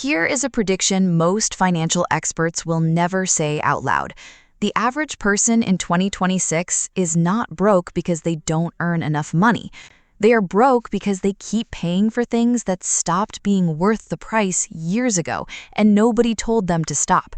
Here is a prediction most financial experts will never say out loud. The average person in 2026 is not broke because they don't earn enough money. They are broke because they keep paying for things that stopped being worth the price years ago, and nobody told them to stop.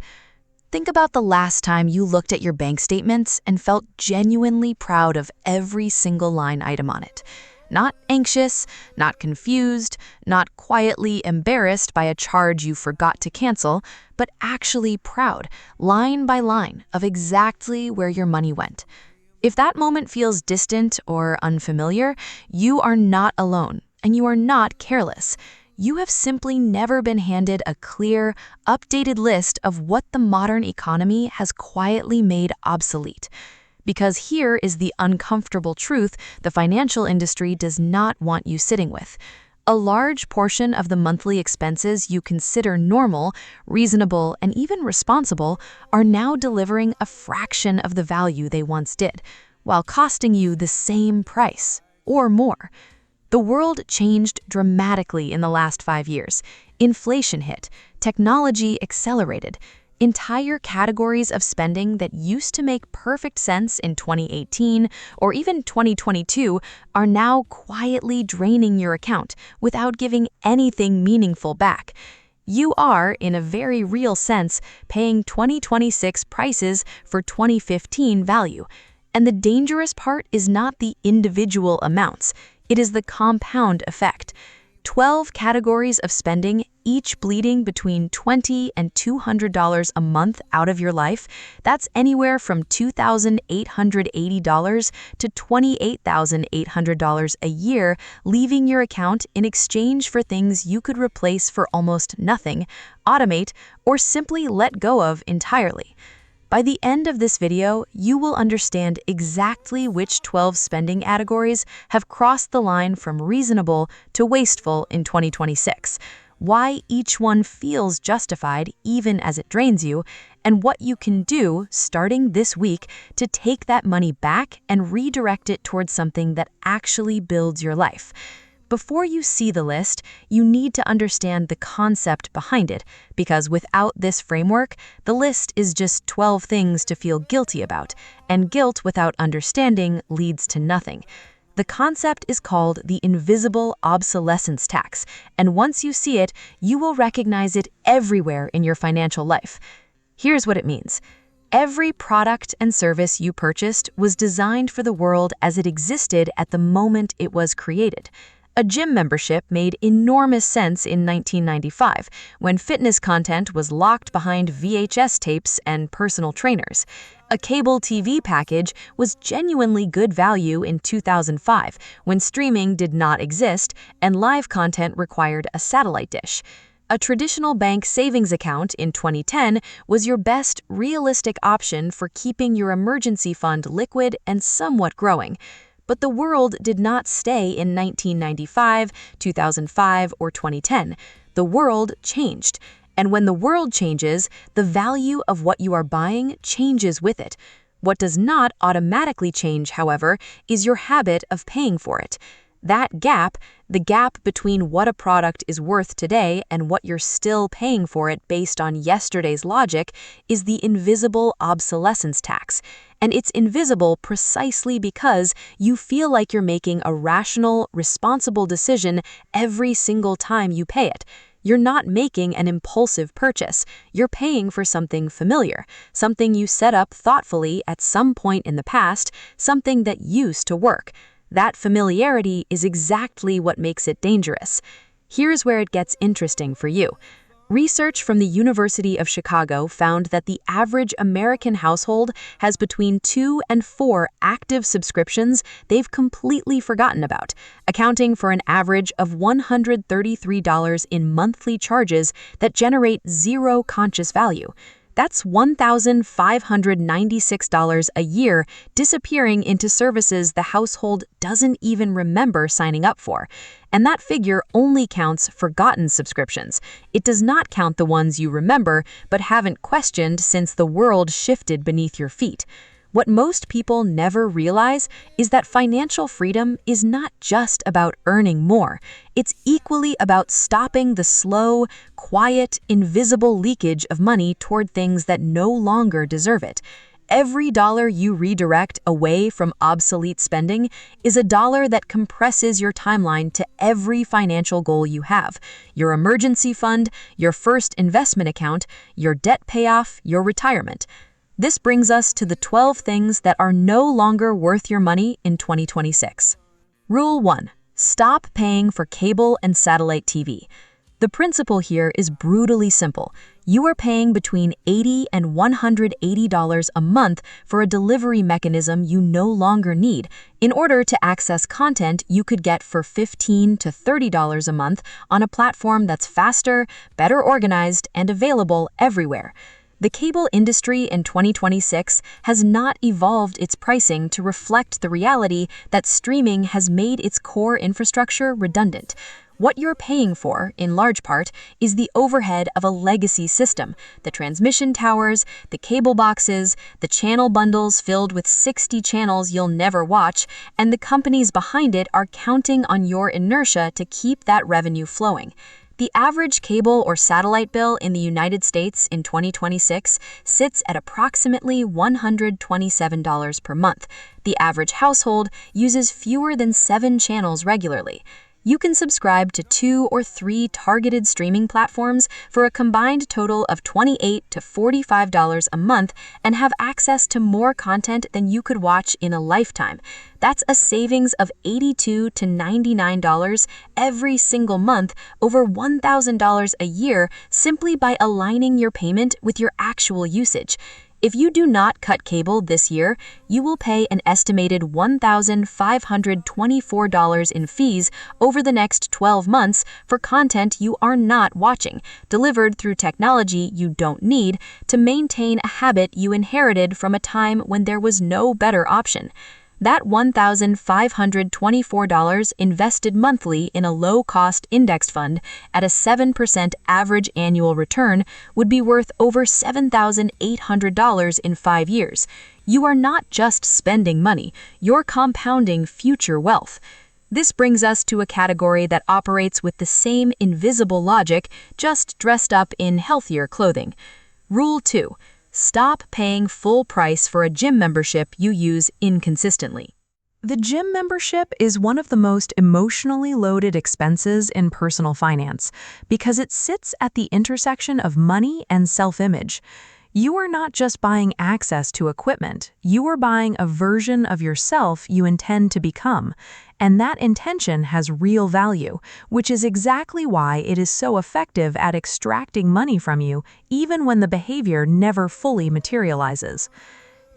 Think about the last time you looked at your bank statements and felt genuinely proud of every single line item on it. Not anxious, not confused, not quietly embarrassed by a charge you forgot to cancel, but actually proud, line by line, of exactly where your money went. If that moment feels distant or unfamiliar, you are not alone, and you are not careless. You have simply never been handed a clear, updated list of what the modern economy has quietly made obsolete. Because here is the uncomfortable truth the financial industry does not want you sitting with. A large portion of the monthly expenses you consider normal, reasonable, and even responsible are now delivering a fraction of the value they once did, while costing you the same price, or more. The world changed dramatically in the last 5 years. Inflation hit, technology accelerated. Entire categories of spending that used to make perfect sense in 2018 or even 2022 are now quietly draining your account without giving anything meaningful back. You are, in a very real sense, paying 2026 prices for 2015 value. And the dangerous part is not the individual amounts, it is the compound effect. 12 categories of spending, each bleeding between $20 and $200 a month out of your life. That's anywhere from $2,880 to $28,800 a year, leaving your account in exchange for things you could replace for almost nothing, automate, or simply let go of entirely. By the end of this video, you will understand exactly which 12 spending categories have crossed the line from reasonable to wasteful in 2026, why each one feels justified even as it drains you, and what you can do starting this week to take that money back and redirect it towards something that actually builds your life. Before you see the list, you need to understand the concept behind it, because without this framework, the list is just 12 things to feel guilty about, and guilt without understanding leads to nothing. The concept is called the invisible obsolescence tax, and once you see it, you will recognize it everywhere in your financial life. Here's what it means. Every product and service you purchased was designed for the world as it existed at the moment it was created. A gym membership made enormous sense in 1995, when fitness content was locked behind VHS tapes and personal trainers. A cable TV package was genuinely good value in 2005, when streaming did not exist and live content required a satellite dish. A traditional bank savings account in 2010 was your best realistic option for keeping your emergency fund liquid and somewhat growing. But the world did not stay in 1995, 2005, or 2010. The world changed. And when the world changes, the value of what you are buying changes with it. What does not automatically change, however, is your habit of paying for it. That gap, the gap between what a product is worth today and what you're still paying for it based on yesterday's logic, is the invisible obsolescence tax. And it's invisible precisely because you feel like you're making a rational, responsible decision every single time you pay it. You're not making an impulsive purchase. You're paying for something familiar, something you set up thoughtfully at some point in the past, something that used to work. That familiarity is exactly what makes it dangerous. Here's where it gets interesting for you. Research from the University of Chicago found that the average American household has between 2 and 4 active subscriptions they've completely forgotten about, accounting for an average of $133 in monthly charges that generate zero conscious value. That's $1,596 a year disappearing into services the household doesn't even remember signing up for. And that figure only counts forgotten subscriptions. It does not count the ones you remember but haven't questioned since the world shifted beneath your feet. What most people never realize is that financial freedom is not just about earning more. It's equally about stopping the slow, quiet, invisible leakage of money toward things that no longer deserve it. Every dollar you redirect away from obsolete spending is a dollar that compresses your timeline to every financial goal you have: your emergency fund, your first investment account, your debt payoff, your retirement. This brings us to the 12 things that are no longer worth your money in 2026. Rule 1. Stop paying for cable and satellite TV. The principle here is brutally simple. You are paying between $80 and $180 a month for a delivery mechanism you no longer need in order to access content you could get for $15 to $30 a month on a platform that's faster, better organized, and available everywhere. The cable industry in 2026 has not evolved its pricing to reflect the reality that streaming has made its core infrastructure redundant. What you're paying for, in large part, is the overhead of a legacy system: the transmission towers, the cable boxes, the channel bundles filled with 60 channels you'll never watch, and the companies behind it are counting on your inertia to keep that revenue flowing. The average cable or satellite bill in the United States in 2026 sits at approximately $127 per month. The average household uses fewer than 7 channels regularly. You can subscribe to 2 or 3 targeted streaming platforms for a combined total of $28 to $45 a month and have access to more content than you could watch in a lifetime. That's a savings of $82 to $99 every single month, over $1,000 a year, simply by aligning your payment with your actual usage. If you do not cut cable this year, you will pay an estimated $1,524 in fees over the next 12 months for content you are not watching, delivered through technology you don't need, to maintain a habit you inherited from a time when there was no better option. That $1,524 invested monthly in a low-cost index fund at a 7% average annual return would be worth over $7,800 in 5 years. You are not just spending money, you're compounding future wealth. This brings us to a category that operates with the same invisible logic, just dressed up in healthier clothing. Rule 2. Stop paying full price for a gym membership you use inconsistently. The gym membership is one of the most emotionally loaded expenses in personal finance because it sits at the intersection of money and self-image. You are not just buying access to equipment, you are buying a version of yourself you intend to become, and that intention has real value, which is exactly why it is so effective at extracting money from you, even when the behavior never fully materializes.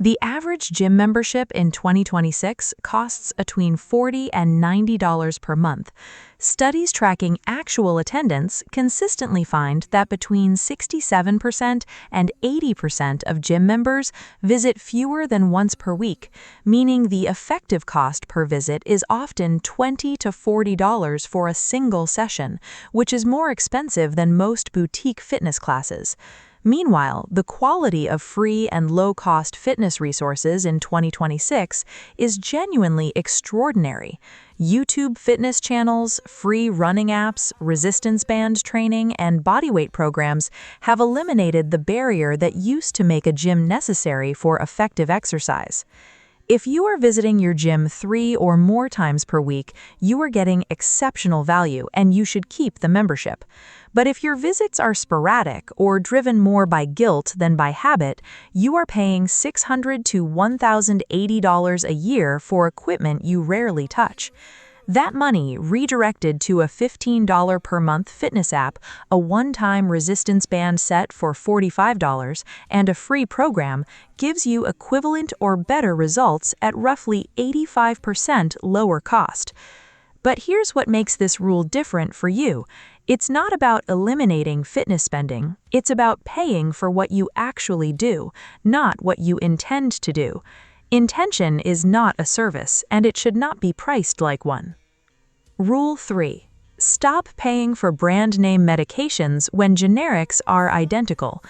The average gym membership in 2026 costs between $40 and $90 per month. Studies tracking actual attendance consistently find that between 67% and 80% of gym members visit fewer than once per week, meaning the effective cost per visit is often $20 to $40 for a single session, which is more expensive than most boutique fitness classes. Meanwhile, the quality of free and low-cost fitness resources in 2026 is genuinely extraordinary. YouTube fitness channels, free running apps, resistance band training, and bodyweight programs have eliminated the barrier that used to make a gym necessary for effective exercise. If you are visiting your gym 3 or more times per week, you are getting exceptional value and you should keep the membership. But if your visits are sporadic or driven more by guilt than by habit, you are paying $600 to $1,080 a year for equipment you rarely touch. That money, redirected to a $15 per month fitness app, a one-time resistance band set for $45, and a free program, gives you equivalent or better results at roughly 85% lower cost. But here's what makes this rule different for you. It's not about eliminating fitness spending, it's about paying for what you actually do, not what you intend to do. Intention is not a service, and it should not be priced like one. Rule 3. Stop paying for brand name medications when generics are identical.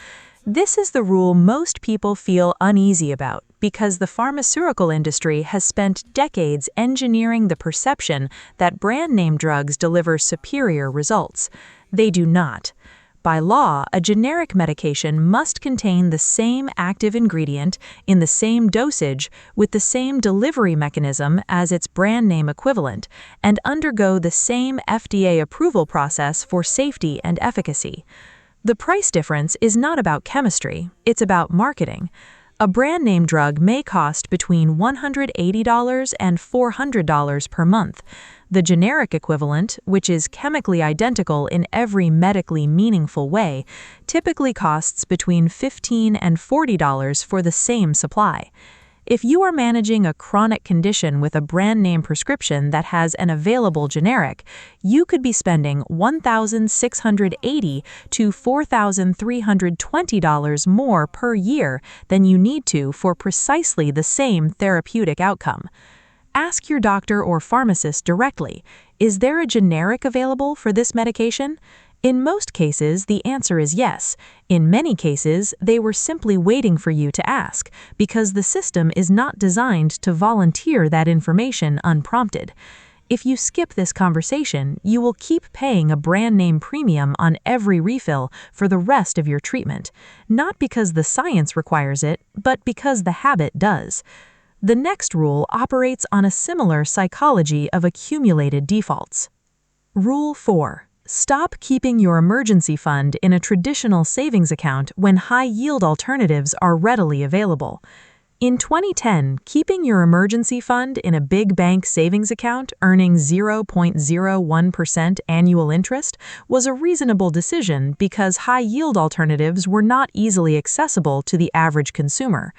This is the rule most people feel uneasy about because the pharmaceutical industry has spent decades engineering the perception that brand name drugs deliver superior results. They do not. By law, a generic medication must contain the same active ingredient in the same dosage with the same delivery mechanism as its brand name equivalent and undergo the same FDA approval process for safety and efficacy. The price difference is not about chemistry, it's about marketing. A brand name drug may cost between $180 and $400 per month. The generic equivalent, which is chemically identical in every medically meaningful way, typically costs between $15 and $40 for the same supply. If you are managing a chronic condition with a brand name prescription that has an available generic, you could be spending $1,680 to $4,320 more per year than you need to for precisely the same therapeutic outcome. Ask your doctor or pharmacist directly, is there a generic available for this medication? In most cases, the answer is yes. In many cases, they were simply waiting for you to ask, because the system is not designed to volunteer that information unprompted. If you skip this conversation, you will keep paying a brand name premium on every refill for the rest of your treatment, not because the science requires it, but because the habit does. The next rule operates on a similar psychology of accumulated defaults. Rule 4. Stop keeping your emergency fund in a traditional savings account when high-yield alternatives are readily available. In 2010, keeping your emergency fund in a big bank savings account earning 0.01% annual interest was a reasonable decision because high-yield alternatives were not easily accessible to the average consumer.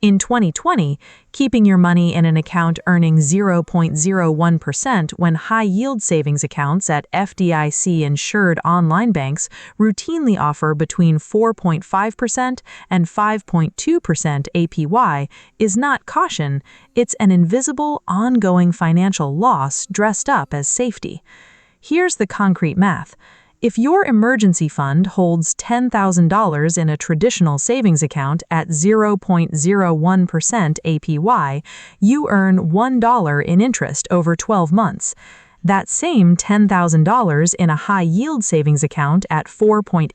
In 2020, keeping your money in an account earning 0.01% when high-yield savings accounts at FDIC-insured online banks routinely offer between 4.5% and 5.2% APY is not caution, it's an invisible, ongoing financial loss dressed up as safety. Here's the concrete math. If your emergency fund holds $10,000 in a traditional savings account at 0.01% APY, you earn $1 in interest over 12 months. That same $10,000 in a high-yield savings account at 4.8%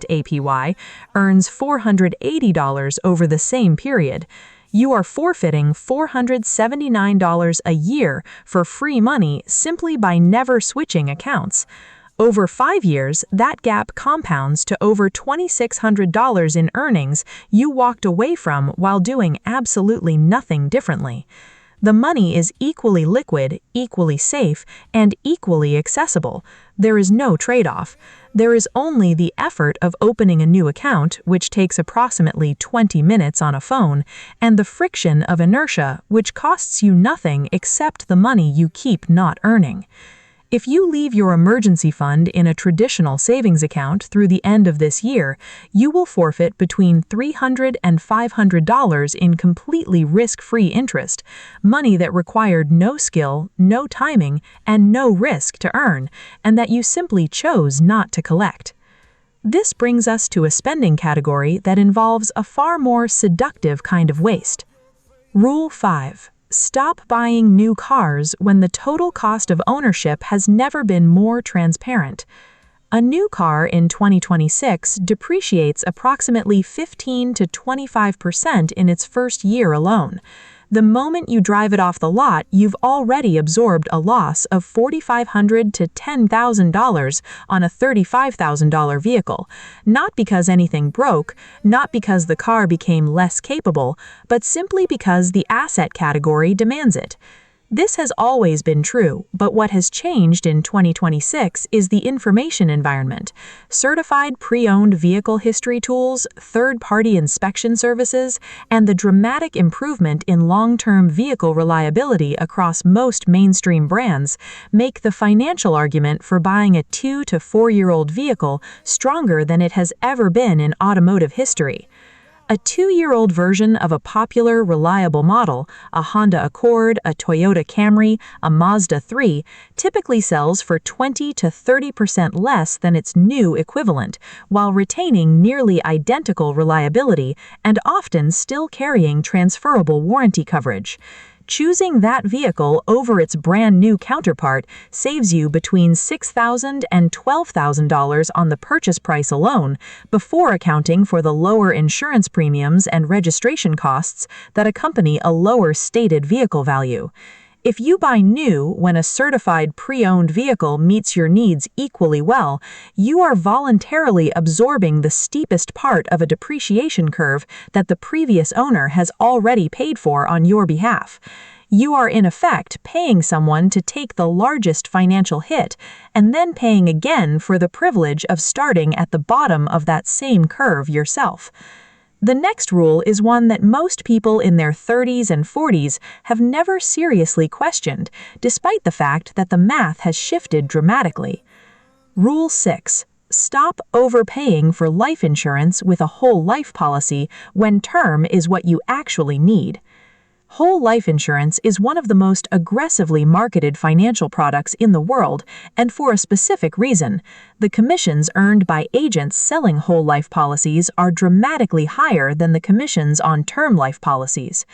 APY earns $480 over the same period. You are forfeiting $479 a year for free money simply by never switching accounts. Over 5 years, that gap compounds to over $2,600 in earnings you walked away from while doing absolutely nothing differently. The money is equally liquid, equally safe, and equally accessible. There is no trade-off. There is only the effort of opening a new account, which takes approximately 20 minutes on a phone, and the friction of inertia, which costs you nothing except the money you keep not earning. If you leave your emergency fund in a traditional savings account through the end of this year, you will forfeit between $300 and $500 in completely risk-free interest, money that required no skill, no timing, and no risk to earn, and that you simply chose not to collect. This brings us to a spending category that involves a far more seductive kind of waste. Rule 5. Stop buying new cars when the total cost of ownership has never been more transparent. A new car in 2026 depreciates approximately 15 to 25% in its first year alone. The moment you drive it off the lot, you've already absorbed a loss of $4,500 to $10,000 on a $35,000 vehicle, not because anything broke, not because the car became less capable, but simply because the asset category demands it. This has always been true, but what has changed in 2026 is the information environment. Certified pre-owned vehicle history tools, third-party inspection services, and the dramatic improvement in long-term vehicle reliability across most mainstream brands make the financial argument for buying a 2 to 4-year-old vehicle stronger than it has ever been in automotive history. A 2-year-old version of a popular, reliable model, a Honda Accord, a Toyota Camry, a Mazda 3, typically sells for 20 to 30% less than its new equivalent, while retaining nearly identical reliability and often still carrying transferable warranty coverage. Choosing that vehicle over its brand new counterpart saves you between $6,000 and $12,000 on the purchase price alone, before accounting for the lower insurance premiums and registration costs that accompany a lower stated vehicle value. If you buy new when a certified pre-owned vehicle meets your needs equally well, you are voluntarily absorbing the steepest part of a depreciation curve that the previous owner has already paid for on your behalf. You are in effect paying someone to take the largest financial hit and then paying again for the privilege of starting at the bottom of that same curve yourself. The next rule is one that most people in their 30s and 40s have never seriously questioned, despite the fact that the math has shifted dramatically. Rule 6. Stop overpaying for life insurance with a whole life policy when term is what you actually need. Whole life insurance is one of the most aggressively marketed financial products in the world, and for a specific reason. The commissions earned by agents selling whole life policies are dramatically higher than the commissions on term life policies.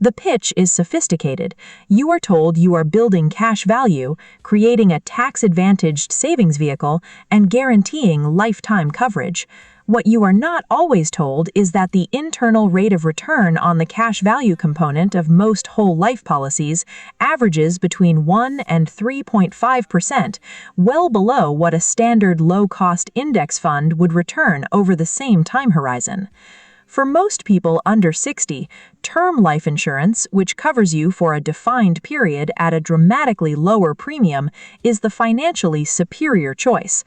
The pitch is sophisticated. You are told you are building cash value, creating a tax-advantaged savings vehicle, and guaranteeing lifetime coverage. What you are not always told is that the internal rate of return on the cash value component of most whole life policies averages between 1 and 3.5%, well below what a standard low-cost index fund would return over the same time horizon. For most people under 60, term life insurance, which covers you for a defined period at a dramatically lower premium, is the financially superior choice.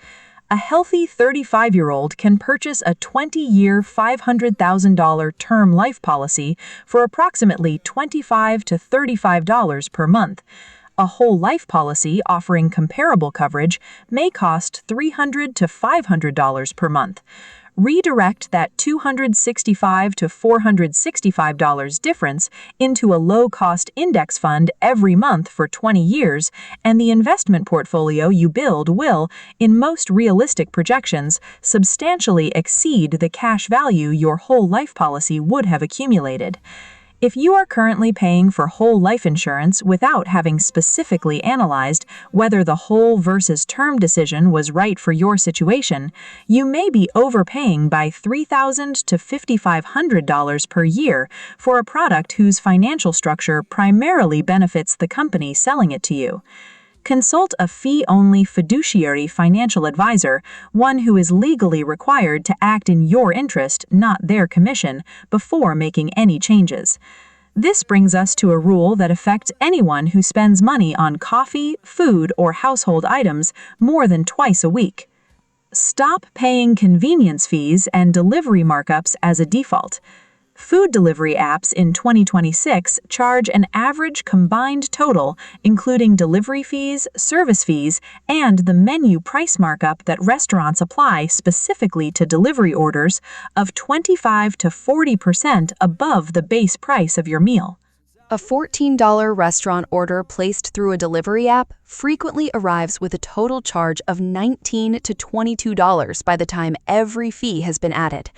A healthy 35-year-old can purchase a 20-year, $500,000 term life policy for approximately $25 to $35 per month. A whole life policy offering comparable coverage may cost $300 to $500 per month. Redirect that $265 to $465 difference into a low-cost index fund every month for 20 years, and the investment portfolio you build will, in most realistic projections, substantially exceed the cash value your whole life policy would have accumulated. If you are currently paying for whole life insurance without having specifically analyzed whether the whole versus term decision was right for your situation, you may be overpaying by $3,000 to $5,500 per year for a product whose financial structure primarily benefits the company selling it to you. Consult a fee-only fiduciary financial advisor, one who is legally required to act in your interest, not their commission, before making any changes. This brings us to a rule that affects anyone who spends money on coffee, food, or household items more than twice a week. Stop paying convenience fees and delivery markups as a default. Food delivery apps in 2026 charge an average combined total, including delivery fees, service fees, and the menu price markup that restaurants apply specifically to delivery orders, of 25 to 40% above the base price of your meal. A $14 restaurant order placed through a delivery app frequently arrives with a total charge of $19 to $22 by the time every fee has been added.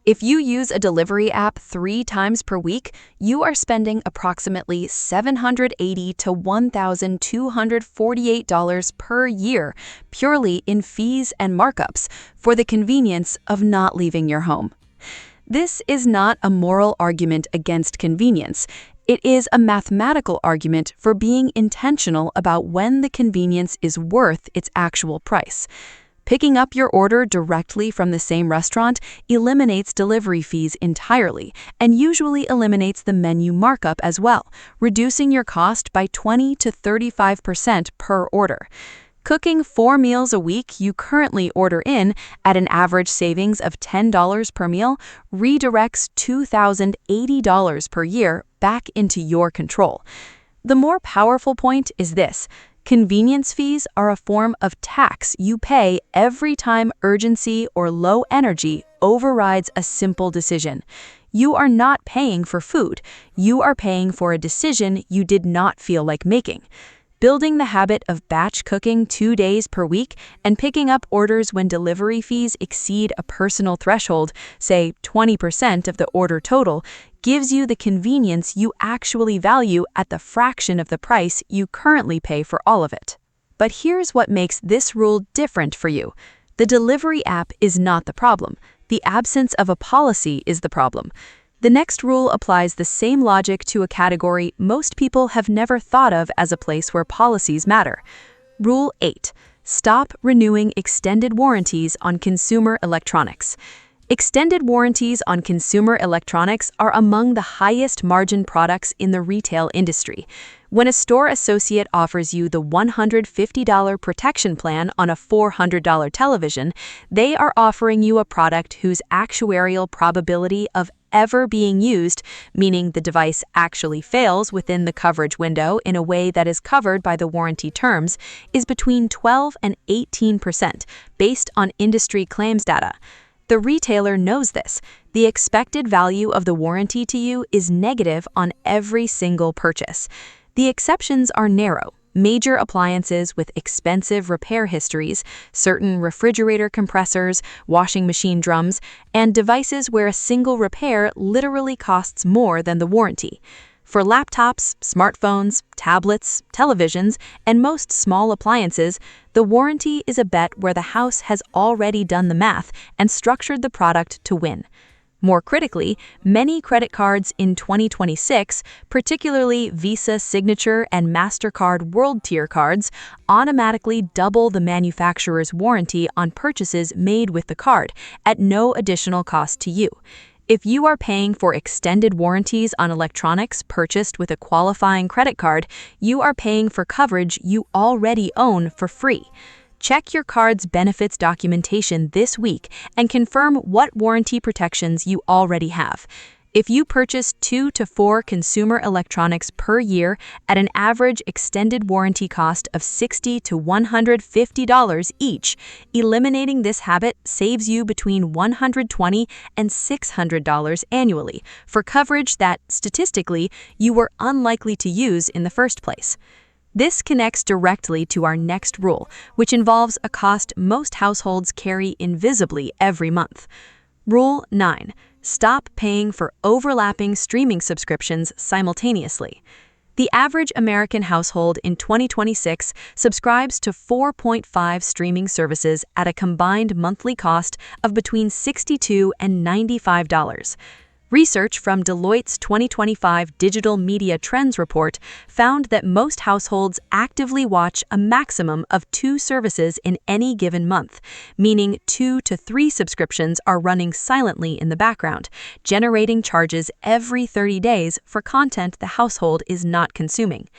If you use a delivery app 3 times per week, you are spending approximately $780 to $1,248 per year purely in fees and markups for the convenience of not leaving your home. This is not a moral argument against convenience. It is a mathematical argument for being intentional about when the convenience is worth its actual price. Picking up your order directly from the same restaurant eliminates delivery fees entirely and usually eliminates the menu markup as well, reducing your cost by 20 to 35% per order. Cooking 4 meals a week you currently order in at an average savings of $10 per meal redirects $2,080 per year back into your control. The more powerful point is this: convenience fees are a form of tax you pay every time urgency or low energy overrides a simple decision. You are not paying for food. You are paying for a decision you did not feel like making. Building the habit of batch cooking 2 days per week and picking up orders when delivery fees exceed a personal threshold, say 20% of the order total, gives you the convenience you actually value at the fraction of the price you currently pay for all of it. But here's what makes this rule different for you. The delivery app is not the problem. The absence of a policy is the problem. The next rule applies the same logic to a category most people have never thought of as a place where policies matter. Rule 8. Stop renewing extended warranties on consumer electronics. Extended warranties on consumer electronics are among the highest margin products in the retail industry. When a store associate offers you the $150 protection plan on a $400 television, they are offering you a product whose actuarial probability of ever being used, meaning the device actually fails within the coverage window in a way that is covered by the warranty terms, is between 12 and 18%, based on industry claims data. The retailer knows this. The expected value of the warranty to you is negative on every single purchase. The exceptions are narrow. Major appliances with expensive repair histories, certain refrigerator compressors, washing machine drums, and devices where a single repair literally costs more than the warranty. For laptops, smartphones, tablets, televisions, and most small appliances, the warranty is a bet where the house has already done the math and structured the product to win. More critically, many credit cards in 2026, particularly Visa Signature and MasterCard World Tier cards, automatically double the manufacturer's warranty on purchases made with the card at no additional cost to you. If you are paying for extended warranties on electronics purchased with a qualifying credit card, you are paying for coverage you already own for free. Check your card's benefits documentation this week and confirm what warranty protections you already have. If you purchase 2 to 4 consumer electronics per year at an average extended warranty cost of $60 to $150 each, eliminating this habit saves you between $120 and $600 annually for coverage that, statistically, you were unlikely to use in the first place. This connects directly to our next rule, which involves a cost most households carry invisibly every month. Rule 9. Stop paying for overlapping streaming subscriptions simultaneously. The average American household in 2026 subscribes to 4.5 streaming services at a combined monthly cost of between $62 and $95. Research from Deloitte's 2025 Digital Media Trends Report found that most households actively watch a maximum of 2 services in any given month, meaning 2 to 3 subscriptions are running silently in the background, generating charges every 30 days for content the household is not consuming.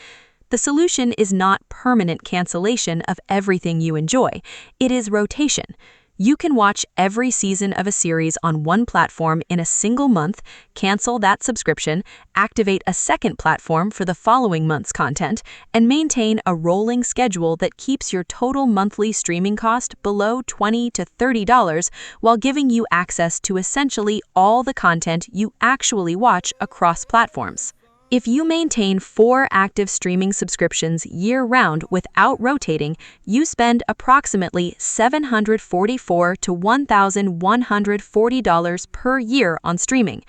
The solution is not permanent cancellation of everything you enjoy, it is rotation. You can watch every season of a series on one platform in a single month, cancel that subscription, activate a second platform for the following month's content, and maintain a rolling schedule that keeps your total monthly streaming cost below $20 to $30 while giving you access to essentially all the content you actually watch across platforms. If you maintain 4 active streaming subscriptions year-round without rotating, you spend approximately $744 to $1,140 per year on streaming.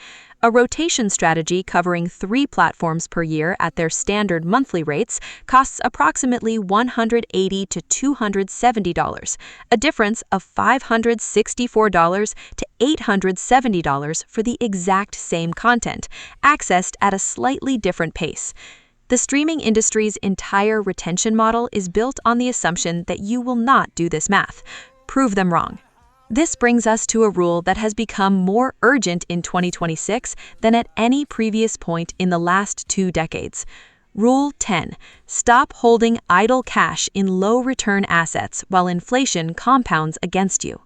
A rotation strategy covering 3 platforms per year at their standard monthly rates costs approximately $180 to $270, a difference of $564 to $870 for the exact same content, accessed at a slightly different pace. The streaming industry's entire retention model is built on the assumption that you will not do this math. Prove them wrong. This brings us to a rule that has become more urgent in 2026 than at any previous point in the last 2 decades. Rule 10. Stop holding idle cash in low-return assets while inflation compounds against you.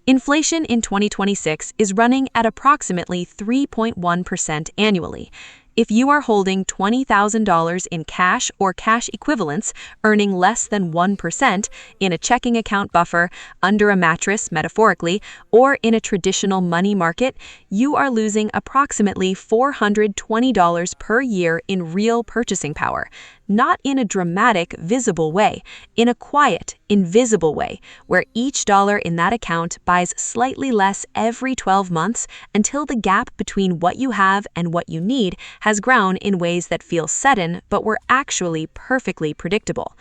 Inflation in 2026 is running at approximately 3.1% annually. If you are holding $20,000 in cash or cash equivalents, earning less than 1% in a checking account buffer, under a mattress, metaphorically, or in a traditional money market, you are losing approximately $420 per year in real purchasing power. Not in a dramatic, visible way, in a quiet, invisible way, where each dollar in that account buys slightly less every 12 months until the gap between what you have and what you need has grown in ways that feel sudden but were actually perfectly predictable.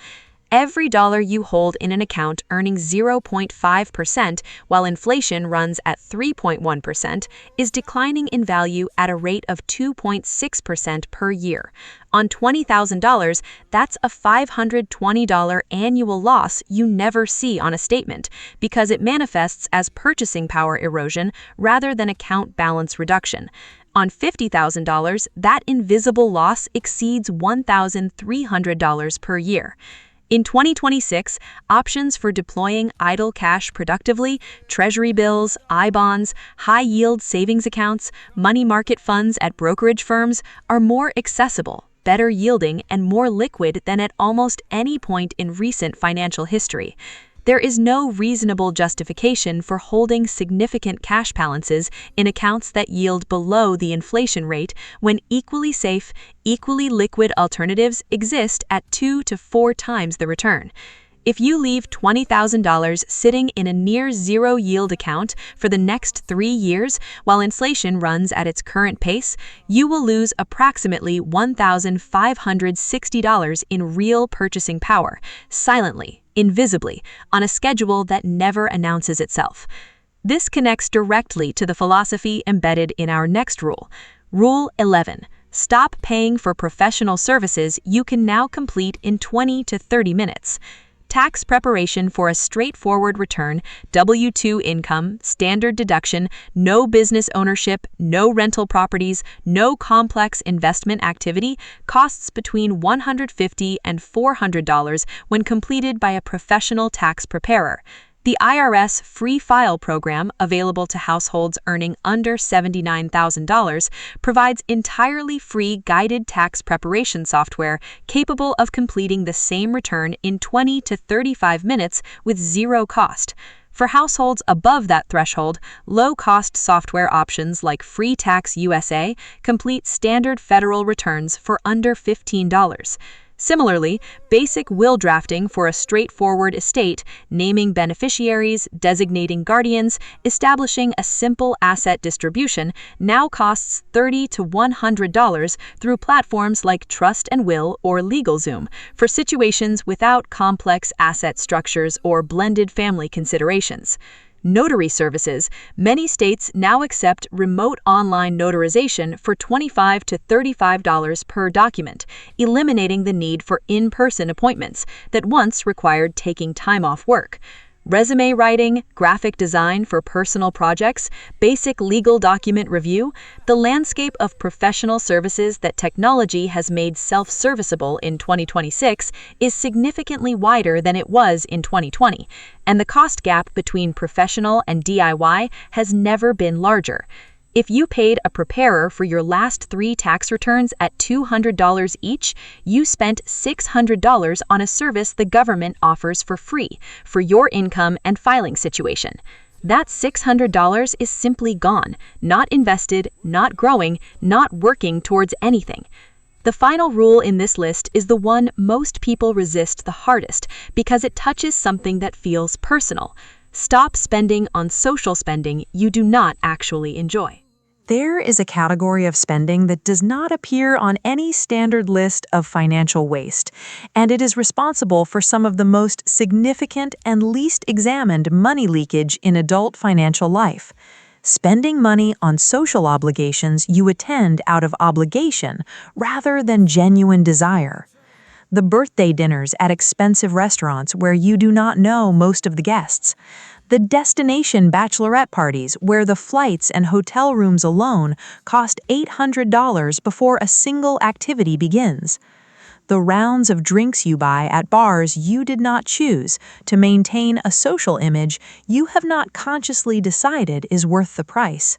Every dollar you hold in an account earning 0.5% while inflation runs at 3.1% is declining in value at a rate of 2.6% per year. On $20,000, that's a $520 annual loss you never see on a statement because it manifests as purchasing power erosion rather than account balance reduction. On $50,000, that invisible loss exceeds $1,300 per year. In 2026, options for deploying idle cash productively, treasury bills, I-bonds, high-yield savings accounts, money market funds at brokerage firms are more accessible, better yielding, and more liquid than at almost any point in recent financial history. There is no reasonable justification for holding significant cash balances in accounts that yield below the inflation rate when equally safe, equally liquid alternatives exist at 2 to 4 times the return. If you leave $20,000 sitting in a near-zero yield account for the next 3 years while inflation runs at its current pace, you will lose approximately $1,560 in real purchasing power, silently, invisibly, on a schedule that never announces itself. This connects directly to the philosophy embedded in our next rule. Rule 11. Stop paying for professional services you can now complete in 20 to 30 minutes. Tax preparation for a straightforward return, W-2 income, standard deduction, no business ownership, no rental properties, no complex investment activity costs between $150 and $400 when completed by a professional tax preparer. The IRS Free File program, available to households earning under $79,000, provides entirely free guided tax preparation software capable of completing the same return in 20 to 35 minutes with zero cost. For households above that threshold, low-cost software options like Free Tax USA complete standard federal returns for under $15. Similarly, basic will drafting for a straightforward estate, naming beneficiaries, designating guardians, establishing a simple asset distribution, now costs $30 to $100 through platforms like Trust and Will or LegalZoom for situations without complex asset structures or blended family considerations. Notary services. Many states now accept remote online notarization for $25 to $35 per document, eliminating the need for in-person appointments that once required taking time off work. Resume writing, graphic design for personal projects, basic legal document review, the landscape of professional services that technology has made self-serviceable in 2026 is significantly wider than it was in 2020, and the cost gap between professional and DIY has never been larger. If you paid a preparer for your last 3 tax returns at $200 each, you spent $600 on a service the government offers for free for your income and filing situation. That $600 is simply gone, not invested, not growing, not working towards anything. The final rule in this list is the one most people resist the hardest because it touches something that feels personal. Stop spending on social spending you do not actually enjoy. There is a category of spending that does not appear on any standard list of financial waste, and it is responsible for some of the most significant and least examined money leakage in adult financial life. Spending money on social obligations you attend out of obligation rather than genuine desire. The birthday dinners at expensive restaurants where you do not know most of the guests. The destination bachelorette parties where the flights and hotel rooms alone cost $800 before a single activity begins. The rounds of drinks you buy at bars you did not choose to maintain a social image you have not consciously decided is worth the price.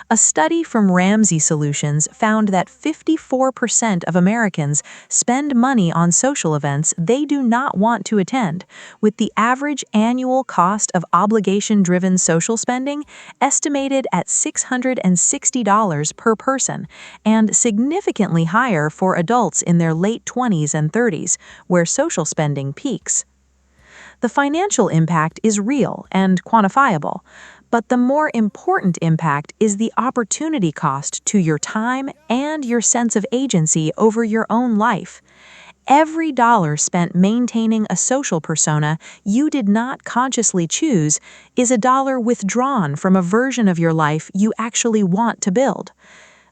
A study from Ramsey Solutions found that 54% of Americans spend money on social events they do not want to attend, with the average annual cost of obligation-driven social spending estimated at $660 per person, and significantly higher for adults in their late 20s and 30s, where social spending peaks. The financial impact is real and quantifiable, but the more important impact is the opportunity cost to your time and your sense of agency over your own life. Every dollar spent maintaining a social persona you did not consciously choose is a dollar withdrawn from a version of your life you actually want to build.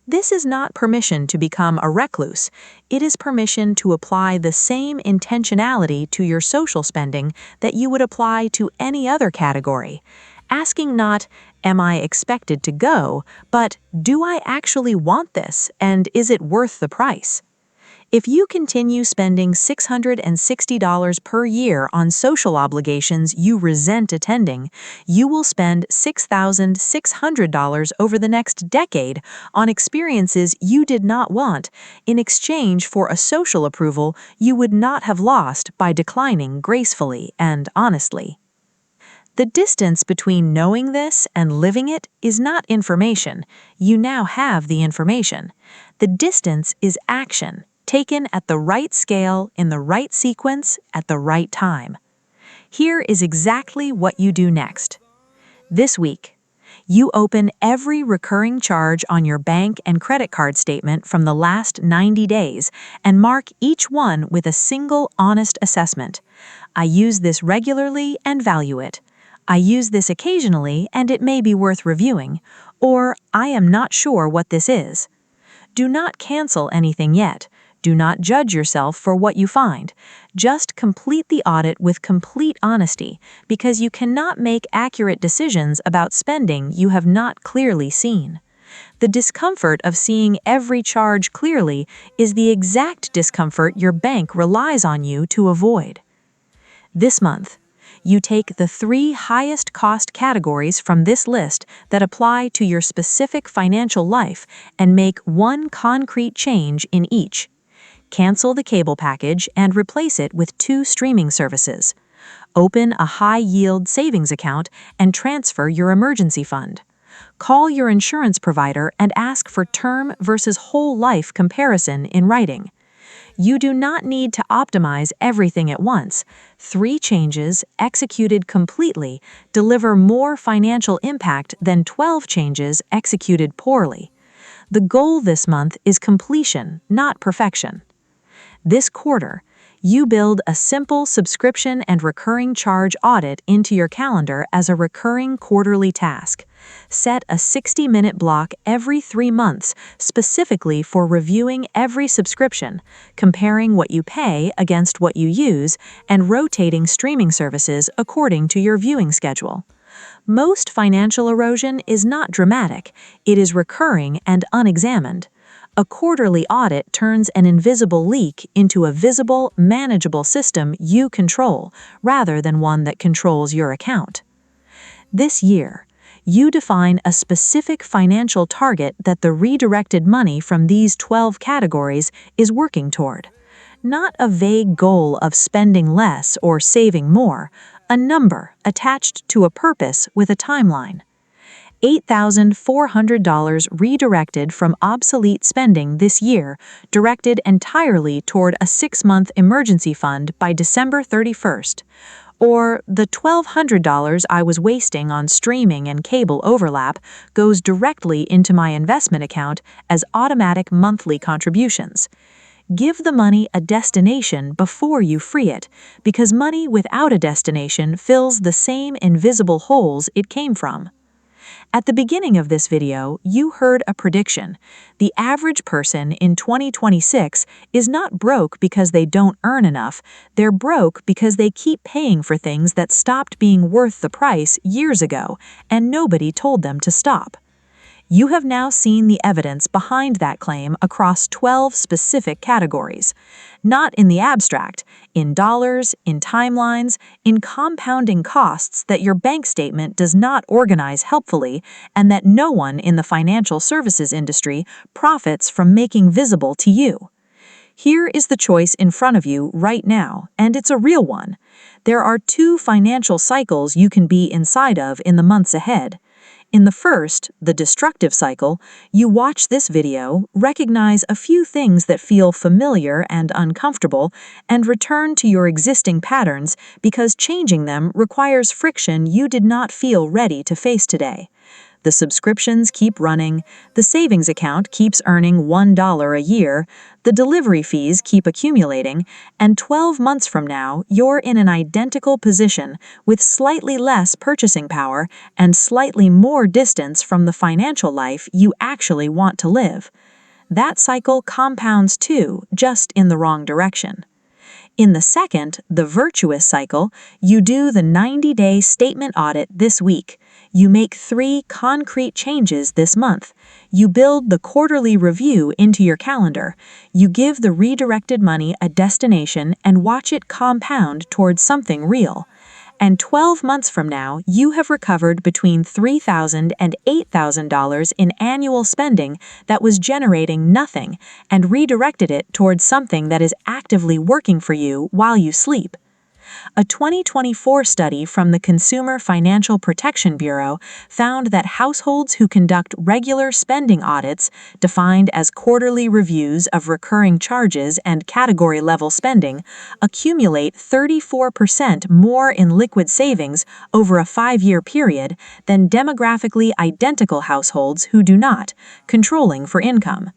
This is not permission to become a recluse. It is permission to apply the same intentionality to your social spending that you would apply to any other category. Asking not, "Am I expected to go?" but, "Do I actually want this, and is it worth the price?" If you continue spending $660 per year on social obligations you resent attending, you will spend $6,600 over the next decade on experiences you did not want in exchange for a social approval you would not have lost by declining gracefully and honestly. The distance between knowing this and living it is not information. You now have the information. The distance is action, taken at the right scale, in the right sequence, at the right time. Here is exactly what you do next. This week, you open every recurring charge on your bank and credit card statement from the last 90 days and mark each one with a single honest assessment. I use this regularly and value it. I use this occasionally and it may be worth reviewing. Or, I am not sure what this is. Do not cancel anything yet. Do not judge yourself for what you find. Just complete the audit with complete honesty, because you cannot make accurate decisions about spending you have not clearly seen. The discomfort of seeing every charge clearly is the exact discomfort your bank relies on you to avoid. This month, you take the 3 highest cost categories from this list that apply to your specific financial life and make one concrete change in each. Cancel the cable package and replace it with 2 streaming services. Open a high-yield savings account and transfer your emergency fund. Call your insurance provider and ask for term versus whole life comparison in writing. You do not need to optimize everything at once. 3 changes, executed completely, deliver more financial impact than 12 changes executed poorly. The goal this month is completion, not perfection. This quarter, you build a simple subscription and recurring charge audit into your calendar as a recurring quarterly task. Set a 60-minute block every 3 months specifically for reviewing every subscription, comparing what you pay against what you use, and rotating streaming services according to your viewing schedule. Most financial erosion is not dramatic, it is recurring and unexamined. A quarterly audit turns an invisible leak into a visible, manageable system you control, rather than one that controls your account. This year, you define a specific financial target that the redirected money from these 12 categories is working toward. Not a vague goal of spending less or saving more, a number attached to a purpose with a timeline. $8,400 redirected from obsolete spending this year, directed entirely toward a 6-month emergency fund by December 31st. Or the $1,200 I was wasting on streaming and cable overlap goes directly into my investment account as automatic monthly contributions. Give the money a destination before you free it, because money without a destination fills the same invisible holes it came from. At the beginning of this video, you heard a prediction. The average person in 2026 is not broke because they don't earn enough. They're broke because they keep paying for things that stopped being worth the price years ago, and nobody told them to stop. You have now seen the evidence behind that claim across 12 specific categories. Not in the abstract, in dollars, in timelines, in compounding costs that your bank statement does not organize helpfully and that no one in the financial services industry profits from making visible to you. Here is the choice in front of you right now, and it's a real one. There are two financial cycles you can be inside of in the months ahead. In the first, the destructive cycle, you watch this video, recognize a few things that feel familiar and uncomfortable, and return to your existing patterns because changing them requires friction you did not feel ready to face today. The subscriptions keep running, the savings account keeps earning $1 a year, the delivery fees keep accumulating, and 12 months from now, you're in an identical position with slightly less purchasing power and slightly more distance from the financial life you actually want to live. That cycle compounds too, just in the wrong direction. In the second, the virtuous cycle, you do the 90-day statement audit this week. You make 3 concrete changes this month. You build the quarterly review into your calendar. You give the redirected money a destination and watch it compound towards something real. And 12 months from now, you have recovered between $3,000 and $8,000 in annual spending that was generating nothing and redirected it towards something that is actively working for you while you sleep. A 2024 study from the Consumer Financial Protection Bureau found that households who conduct regular spending audits, defined as quarterly reviews of recurring charges and category-level spending, accumulate 34% more in liquid savings over a 5-year period than demographically identical households who do not, controlling for income.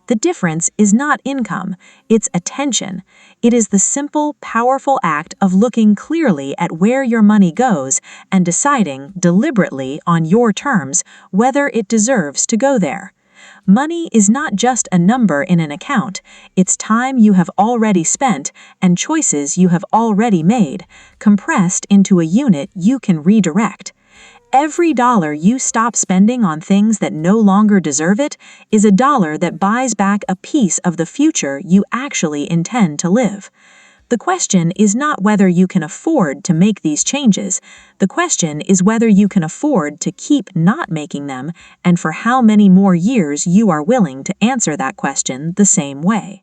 The difference is not income, it's attention. It is the simple, powerful act of looking clearly at where your money goes and deciding deliberately on your terms whether it deserves to go there. Money is not just a number in an account, it's time you have already spent and choices you have already made, compressed into a unit you can redirect. Every dollar you stop spending on things that no longer deserve it is a dollar that buys back a piece of the future you actually intend to live. The question is not whether you can afford to make these changes. The question is whether you can afford to keep not making them and for how many more years you are willing to answer that question the same way.